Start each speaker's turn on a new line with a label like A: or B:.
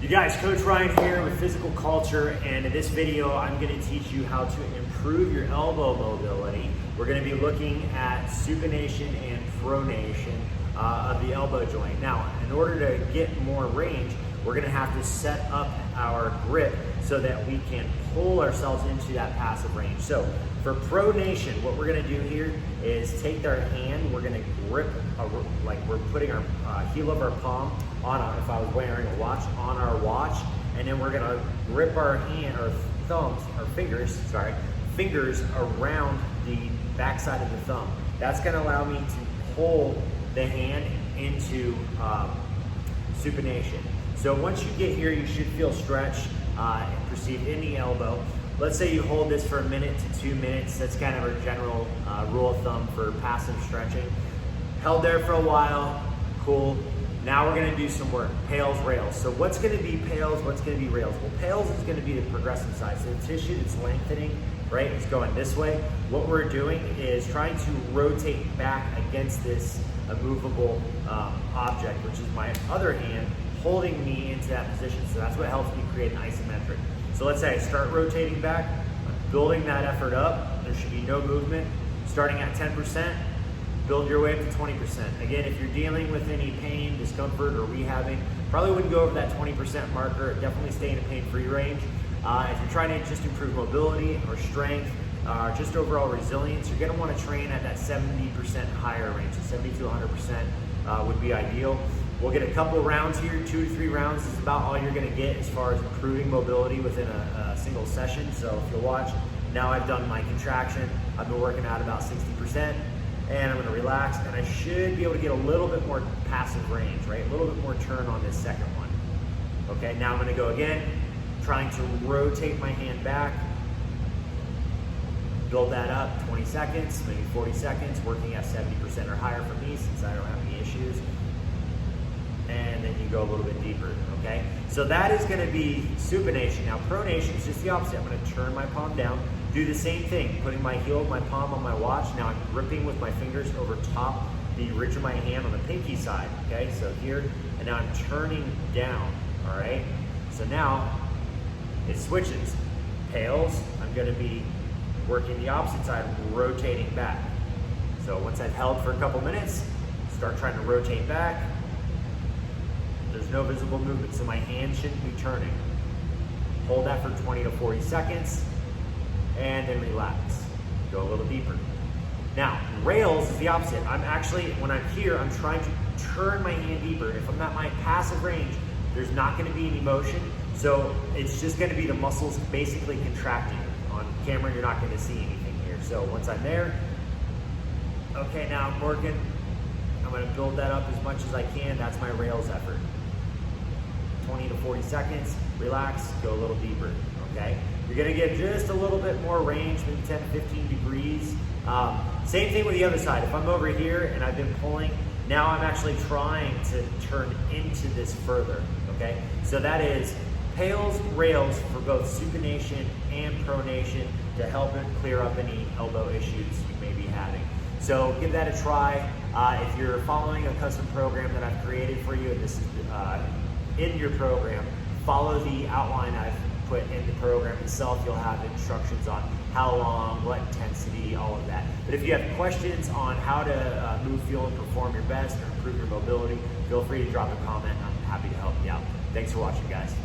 A: You guys, Coach Ryan here with Physical Culture, and in this video I'm going to teach you how to improve your elbow mobility. We're going to be looking at supination and pronation of the elbow joint. Now, in order to get more range, we're going to have to set up our grip so that we can pull ourselves into that passive range. So for pronation, what we're going to do here is take our hand, we're going to grip, like we're putting our heel of our palm on our, if I was wearing a watch, on our watch, and then we're going to grip our hand, our thumbs, our fingers, fingers around the backside of the thumb. That's going to allow me to pull the hand into supination. So once you get here, you should feel stretch and perceived in the elbow. Let's say you hold this for 1 to 2 minutes. That's kind of our general rule of thumb for passive stretching. Held there for a while, cool. Now we're gonna do some work, PAILs, rails. So what's gonna be PAILs, what's gonna be rails? Well, PAILs is gonna be the progressive side. So the tissue that's lengthening, right, it's going this way. What we're doing is trying to rotate back against this immovable object, which is my other hand, holding me into that position. So that's what helps me create an isometric. So let's say I start rotating back, I'm building that effort up, there should be no movement. Starting at 10%, build your way up to 20%. Again, if you're dealing with any pain, discomfort, or rehabbing, probably wouldn't go over that 20% marker, definitely stay in a pain-free range. If you're trying to just improve mobility or strength, just overall resilience, you're gonna wanna train at that 70% higher range. So 70 to 100% would be ideal. We'll get a couple of rounds here, 2 to 3 rounds is about all you're gonna get as far as improving mobility within a single session. So if you'll watch, now I've done my contraction, I've been working out about 60%, and I'm gonna relax, and I should be able to get a little bit more passive range, right? A little bit more turn on this second one. Okay, now I'm gonna go again, trying to rotate my hand back, build that up, 20 seconds, maybe 40 seconds, working at 70% or higher for me since I don't have any issues. And then you go a little bit deeper, okay? So that is gonna be supination. Now pronation is just the opposite. I'm gonna turn my palm down, do the same thing, putting my heel of my palm on my watch. Now I'm gripping with my fingers over top the ridge of my hand on the pinky side, okay? So here, and now I'm turning down, all right? So now it switches. PAILs, I'm gonna be working the opposite side, rotating back. So once I've held for a couple minutes, start trying to rotate back. There's no visible movement, so my hand shouldn't be turning. Hold that for 20 to 40 seconds, and then relax. Go a little deeper. Now, rails is the opposite. I'm actually, when I'm here, I'm trying to turn my hand deeper. If I'm at my passive range, there's not gonna be any motion, so it's just gonna be the muscles basically contracting. On camera, you're not gonna see anything here. So once I'm there, okay, now I'm working. I'm gonna build that up as much as I can. That's my rails effort. 20 to 40 seconds, relax, go a little deeper, okay? You're gonna get just a little bit more range, maybe 10 to 15 degrees. Same thing with the other side. If I'm over here and I've been pulling, now I'm actually trying to turn into this further, okay? So that is PAILs, rails for both supination and pronation to help clear up any elbow issues you may be having. So give that a try. If you're following a custom program that I've created for you, and this is in your program, follow the outline I've put in the program itself. You'll have instructions on how long, what intensity, all of that. But if you have questions on how to move, feel, and perform your best or improve your mobility, feel free to drop a comment. I'm happy to help you out. Thanks for watching, guys.